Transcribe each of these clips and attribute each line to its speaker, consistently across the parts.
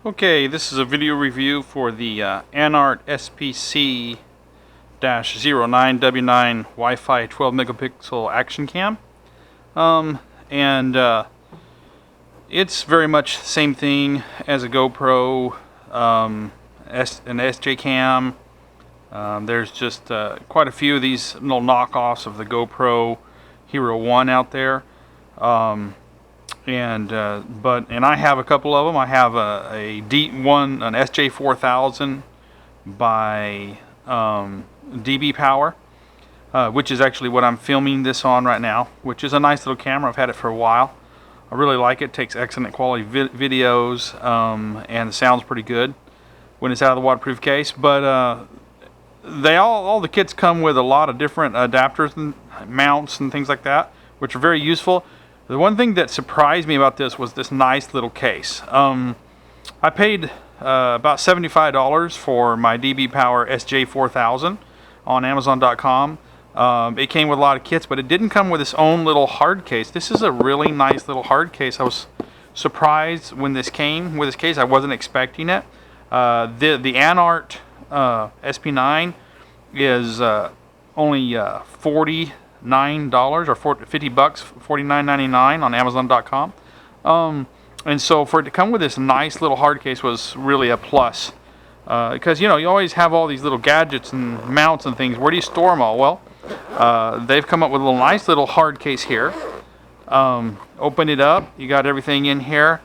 Speaker 1: Okay, this is a video review for the Anart SPC-09 W9 Wi-Fi 12 megapixel action cam. It's very much the same thing as a GoPro, an SJ cam. There's just quite a few of these little knockoffs of the GoPro Hero 1 out there. And I have a couple of them. I have an SJ4000 by DBpower, which is actually what I'm filming this on right now, which is a nice little camera. I've had it for a while. I really like it. Takes excellent quality videos, and the sound's pretty good when it's out of the waterproof case. But all the kits come with a lot of different adapters and mounts and things like that, which are very useful. The one thing that surprised me about this was this nice little case. I paid about $75 for my DBpower SJ4000 on Amazon.com. It came with a lot of kits, but it didn't come with its own little hard case. This is a really nice little hard case. I was surprised when this came with this case. I wasn't expecting it. The Anart SP9 is only $49 or $50, $49.99 on Amazon.com. And so for it to come with this nice little hard case was really a plus, because you always have all these little gadgets and mounts and things. Where do you store them all? Well, they've come up with a nice little hard case here. Open it up, you got everything in here.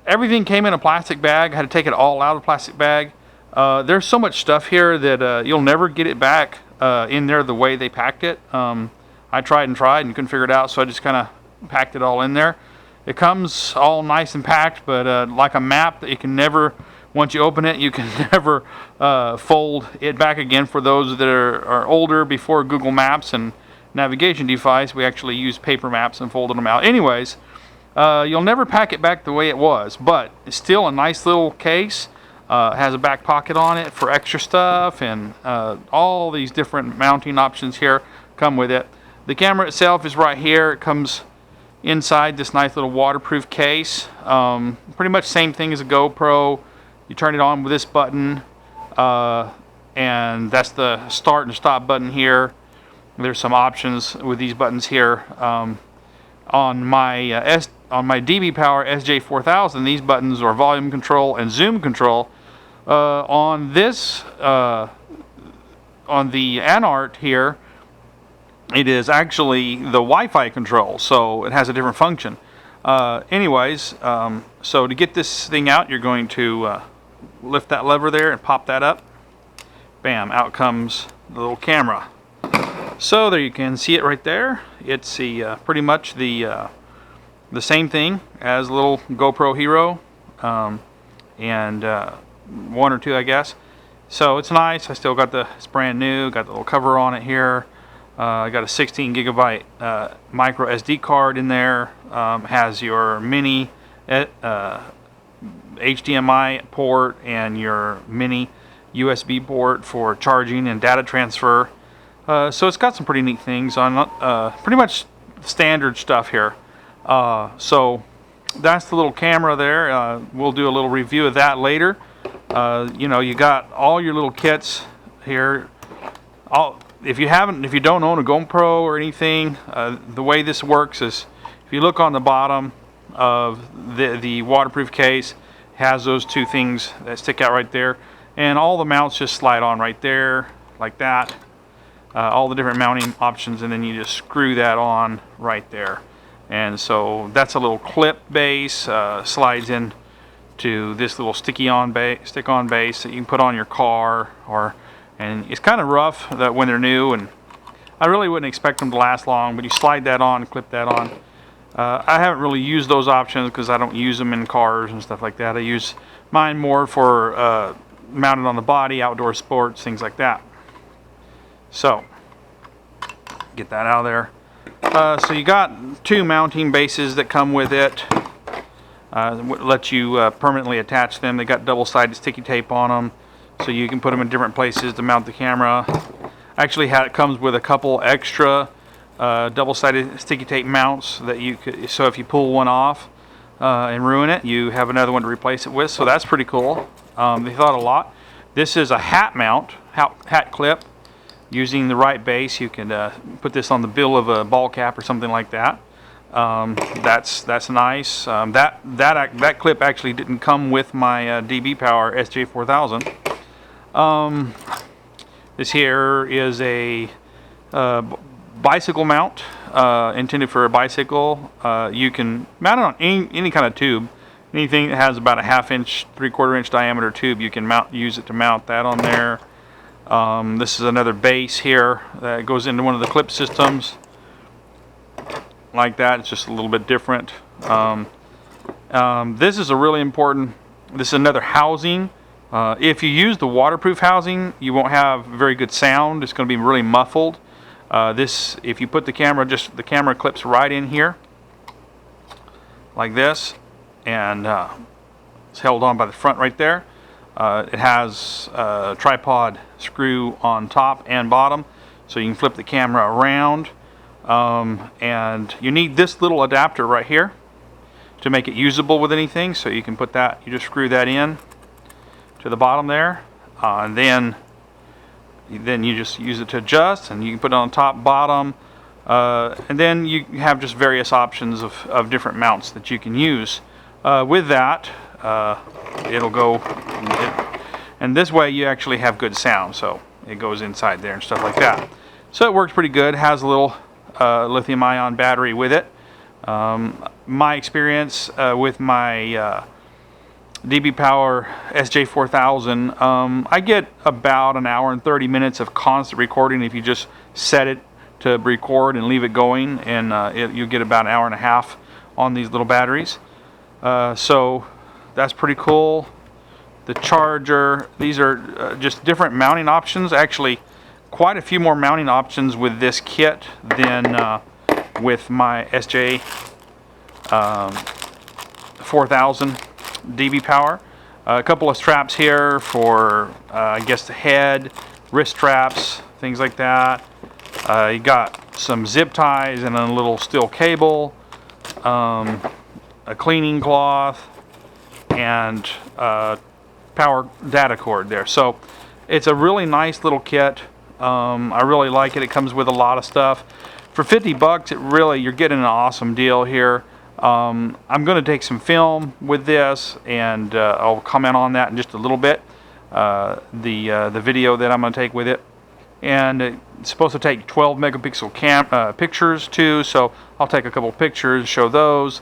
Speaker 1: Everything came in a plastic bag. I had to take it all out of the plastic bag. There's so much stuff here that you'll never get it back in there the way they packed it. I tried and couldn't figure it out, so I just kind of packed it all in there. It comes all nice and packed, but like a map that you can never, once you open it, you can never fold it back again. For those that are older, before Google Maps and navigation device, we actually used paper maps and folded them out. Anyways, you'll never pack it back the way it was, but it's still a nice little case. Has a back pocket on it for extra stuff, and all these different mounting options here come with it. The camera itself is right here. It comes inside this nice little waterproof case. Pretty much same thing as a GoPro. You turn it on with this button, and that's the start and stop button here. There's some options with these buttons here. On my DBpower SJ4000, these buttons are volume control and zoom control. On this, on the Anart here, it is actually the Wi-Fi control, so it has a different function. So to get this thing out, you're going to lift that lever there and pop that up. Bam, out comes the little camera. So there you can see it right there. It's pretty much the same thing as a little GoPro Hero, and one or two, I guess. So it's nice. It's brand new. Got the little cover on it here. I got a 16 gigabyte micro SD card in there. Has your mini HDMI port and your mini USB port for charging and data transfer. So it's got some pretty neat things on, pretty much standard stuff here. So that's the little camera there. We'll do a little review of that later. You got all your little kits here. If you don't own a GoPro or anything, the way this works is, if you look on the bottom of the waterproof case, has those two things that stick out right there, and all the mounts just slide on right there like that. All the different mounting options, and then you just screw that on right there. And so that's a little clip base, slides in to this little stick-on base that you can put on your car, and it's kind of rough that when they're new, and I really wouldn't expect them to last long, but you slide that on, clip that on. I haven't really used those options because I don't use them in cars and stuff like that. I use mine more for mounted on the body, outdoor sports, things like that. So get that out of there. So you got two mounting bases that come with it. Let you permanently attach them. They got double-sided sticky tape on them, so you can put them in different places to mount the camera. Actually, it comes with a couple extra double-sided sticky tape mounts that you could. So if you pull one off, and ruin it, you have another one to replace it with. So that's pretty cool. They thought a lot. This is a hat mount, hat clip. Using the right base, you can put this on the bill of a ball cap or something like that. That's nice. That clip actually didn't come with my DBpower SJ4000. This here is a bicycle mount, intended for a bicycle. You can mount it on any kind of tube. Anything that has about a 1/2 inch, 3/4 inch diameter tube, you can use it to mount that on there. This is another base here that goes into one of the clip systems. Like that, it's just a little bit different. This is a really important, this is another housing. If you use the waterproof housing, you won't have very good sound. It's going to be really muffled. If you put the camera, the camera clips right in here, like this, and it's held on by the front right there. It has a tripod screw on top and bottom, so you can flip the camera around. And you need this little adapter right here to make it usable with anything. So you can put that, you just screw that in to the bottom there, and then you just use it to adjust, and you can put it on top, bottom, and then you have just various options of different mounts that you can use. With that, it'll go, and this way you actually have good sound, so it goes inside there and stuff like that. So it works pretty good. It has a little lithium-ion battery with it. My experience with my DBpower SJ4000, I get about 1 hour and 30 minutes of constant recording if you just set it to record and leave it going, and you get about 1.5 hours on these little batteries. So that's pretty cool. The charger, these are just different mounting options. Actually, quite a few more mounting options with this kit than with my SJ4000 DBpower. A couple of straps here for I guess the head, wrist straps, things like that. You got some zip ties and a little steel cable, a cleaning cloth, and power data cord there. So it's a really nice little kit. I really like it. It comes with a lot of stuff. For 50 bucks, you're getting an awesome deal here. I'm going to take some film with this, and I'll comment on that in just a little bit. The video that I'm going to take with it, and it's supposed to take 12 megapixel pictures too. So I'll take a couple pictures, show those.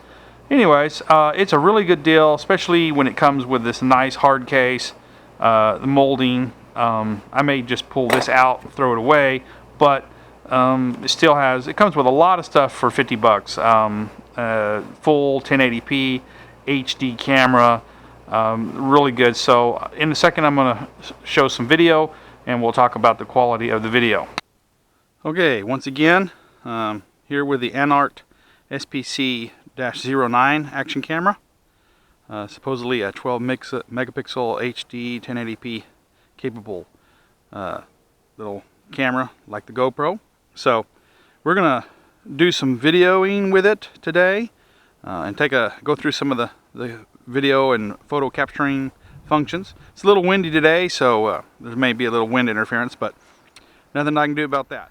Speaker 1: Anyways, it's a really good deal, especially when it comes with this nice hard case, the molding. I may just pull this out, throw it away, but it comes with a lot of stuff for 50 bucks. Full 1080p HD camera, really good. So in a second I'm going to show some video, and we'll talk about the quality of the video. Okay, once again, here with the Anart SPC-09 action camera. Supposedly a 12 megapixel HD 1080p capable little camera like the GoPro. So we're gonna do some videoing with it today, and go through some of the video and photo capturing functions. It's a little windy today, so there may be a little wind interference, but nothing I can do about that.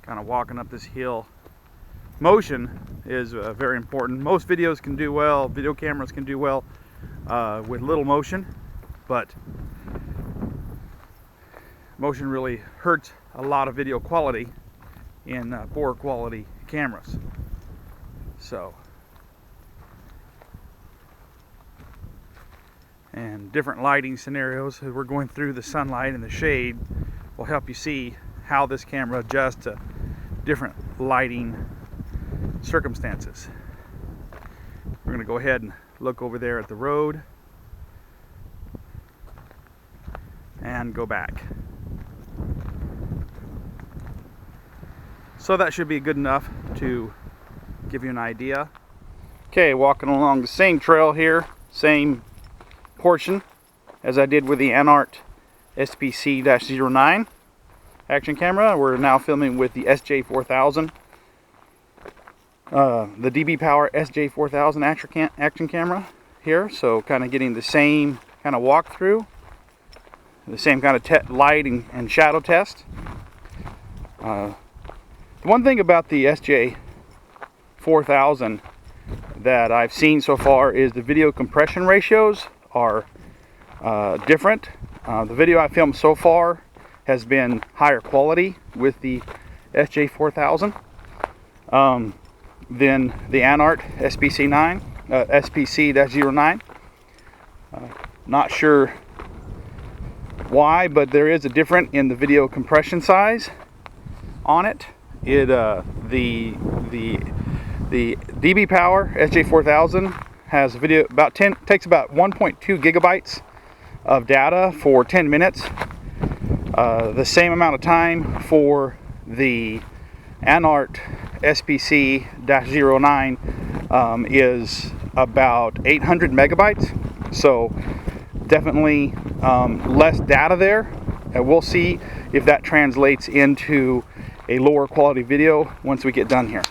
Speaker 1: Kind of walking up this hill. Motion is very important. Most videos can do well, video cameras can do well with little motion, but motion really hurts a lot of video quality in poor quality cameras. So, and different lighting scenarios, as we're going through the sunlight and the shade, will help you see how this camera adjusts to different lighting circumstances. We're going to go ahead and look over there at the road and go back. So that should be good enough to give you an idea. Okay, walking along the same trail here, same portion as I did with the Anart SPC-09 action camera. We're now filming with the SJ4000 the DBpower SJ4000 action camera here, so kind of getting the same kind of walkthrough, the same kind of light and shadow test. The one thing about the SJ4000 that I've seen so far is the video compression ratios are different. The video I filmed so far has been higher quality with the SJ4000 than the Anart SPC-09. Not sure why, but there is a difference in the video compression size on it. The DBpower SJ4000 has video takes about 1.2 gigabytes of data for 10 minutes. The same amount of time for the Anart SPC-09 is about 800 megabytes. So definitely less data there. And we'll see if that translates into a lower quality video once we get done here.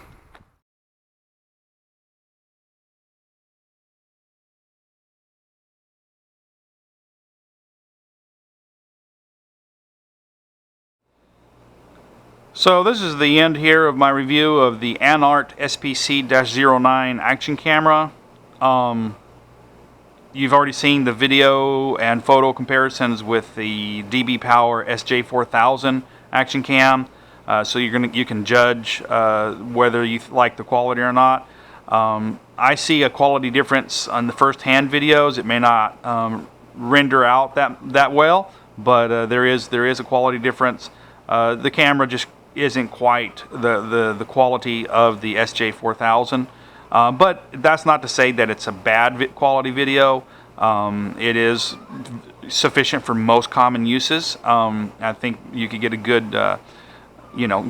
Speaker 1: So this is the end here of my review of the Anart SPC-09 action camera. You've already seen the video and photo comparisons with the DBpower SJ4000 action cam, so you can judge whether you like the quality or not. I see a quality difference on the first-hand videos. It may not render out that well, but there is a quality difference. The camera just isn't quite the quality of the SJ4000, but that's not to say that it's a bad quality video. It is sufficient for most common uses. I think you could get a good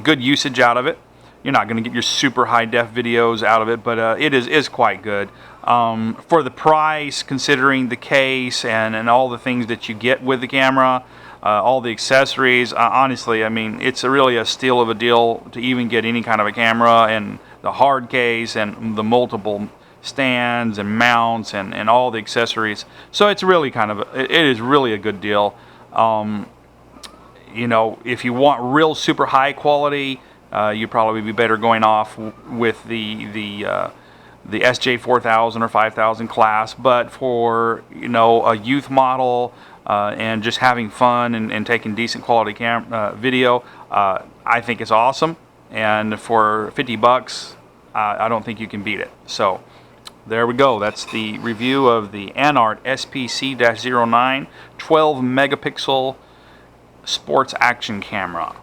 Speaker 1: good usage out of it. You're not going to get your super high def videos out of it, but it is quite good for the price, considering the case and all the things that you get with the camera. All the accessories, honestly, I mean, it's really a steal of a deal to even get any kind of a camera, and the hard case and the multiple stands and mounts and all the accessories. So it's really it is really a good deal. If you want real super high quality, you'd probably be better going off with the SJ4000 or 5000 class. But for a youth model, and just having fun and taking decent quality video, I think it's awesome. And for 50 bucks, I don't think you can beat it. So there we go. That's the review of the Anart SPC-09 12 megapixel sports action camera.